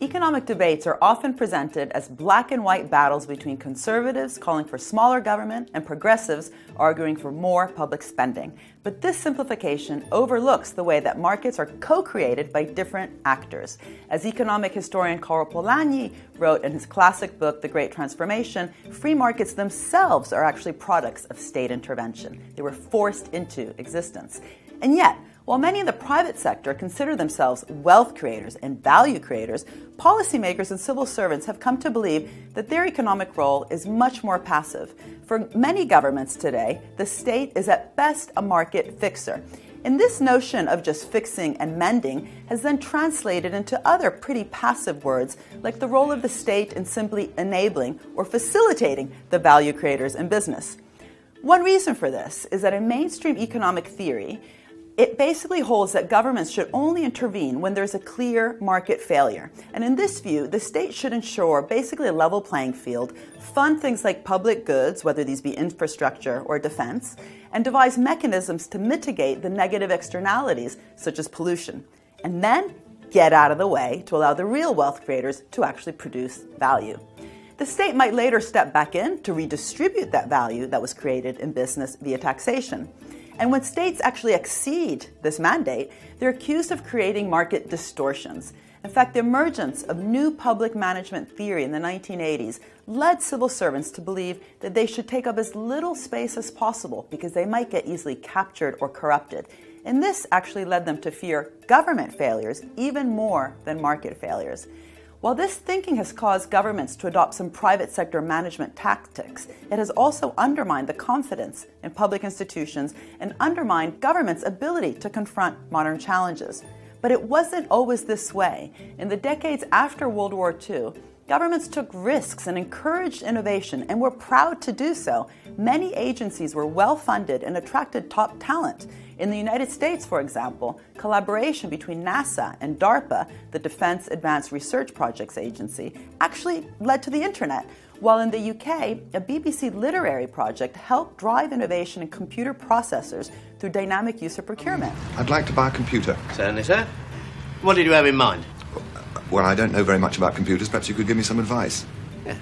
Economic debates are often presented as black and white battles between conservatives calling for smaller government and progressives arguing for more public spending. But this simplification overlooks the way that markets are co-created by different actors. As economic historian Karl Polanyi wrote in his classic book, The Great Transformation, free markets themselves are actually products of state intervention. They were forced into existence. And yet, while many in the private sector consider themselves wealth creators and value creators, policymakers and civil servants have come to believe that their economic role is much more passive. For many governments today, the state is at best a market fixer. And this notion of just fixing and mending has then translated into other pretty passive words, like the role of the state in simply enabling or facilitating the value creators in business. One reason for this is that in mainstream economic theory, it basically holds that governments should only intervene when there's a clear market failure. And in this view, the state should ensure basically a level playing field, fund things like public goods, whether these be infrastructure or defense, and devise mechanisms to mitigate the negative externalities, such as pollution. And then get out of the way to allow the real wealth creators to actually produce value. The state might later step back in to redistribute that value that was created in business via taxation. And when states actually exceed this mandate, they're accused of creating market distortions. In fact, the emergence of new public management theory in the 1980s led civil servants to believe that they should take up as little space as possible because they might get easily captured or corrupted. And this actually led them to fear government failures even more than market failures. While this thinking has caused governments to adopt some private sector management tactics, it has also undermined the confidence in public institutions and undermined governments' ability to confront modern challenges. But it wasn't always this way. In the decades after World War II, governments took risks and encouraged innovation and were proud to do so. Many agencies were well-funded and attracted top talent. In the United States, for example, collaboration between NASA and DARPA, the Defense Advanced Research Projects Agency, actually led to the internet, while in the UK, a BBC literary project helped drive innovation in computer processors through dynamic user procurement. I'd like to buy a computer. Certainly, sir. What did you have in mind? Well, I don't know very much about computers. Perhaps you could give me some advice. Yeah.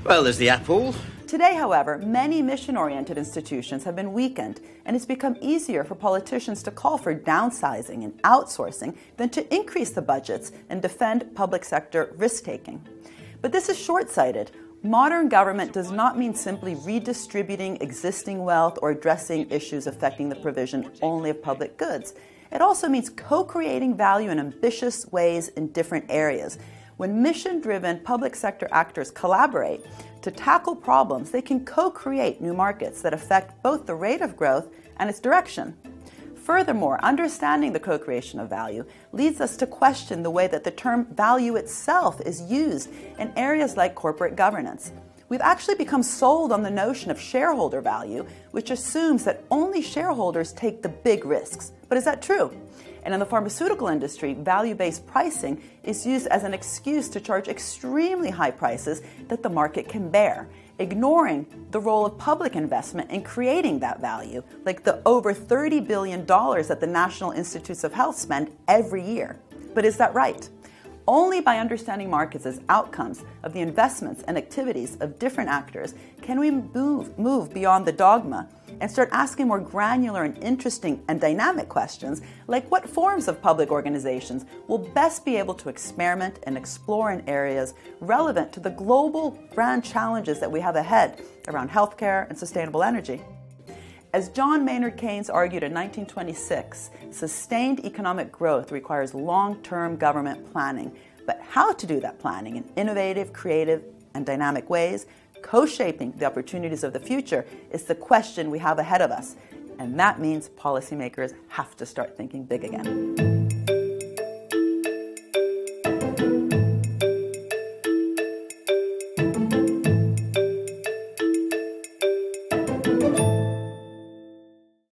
Well, there's the Apple. Today, however, many mission-oriented institutions have been weakened, and it's become easier for politicians to call for downsizing and outsourcing than to increase the budgets and defend public sector risk-taking. But this is short-sighted. Modern government does not mean simply redistributing existing wealth or addressing issues affecting the provision only of public goods. It also means co-creating value in ambitious ways in different areas. When mission-driven public sector actors collaborate to tackle problems, they can co-create new markets that affect both the rate of growth and its direction. Furthermore, understanding the co-creation of value leads us to question the way that the term value itself is used in areas like corporate governance. We've actually become sold on the notion of shareholder value, which assumes that only shareholders take the big risks. But is that true? And in the pharmaceutical industry, value-based pricing is used as an excuse to charge extremely high prices that the market can bear, ignoring the role of public investment in creating that value, like the over $30 billion that the National Institutes of Health spend every year. But is that right? Only by understanding markets as outcomes of the investments and activities of different actors can we move beyond the dogma and start asking more granular and interesting and dynamic questions, like what forms of public organizations will best be able to experiment and explore in areas relevant to the global grand challenges that we have ahead around healthcare and sustainable energy. As John Maynard Keynes argued in 1926, sustained economic growth requires long-term government planning. But how to do that planning in innovative, creative, and dynamic ways, co-shaping the opportunities of the future, is the question we have ahead of us. And that means policymakers have to start thinking big again.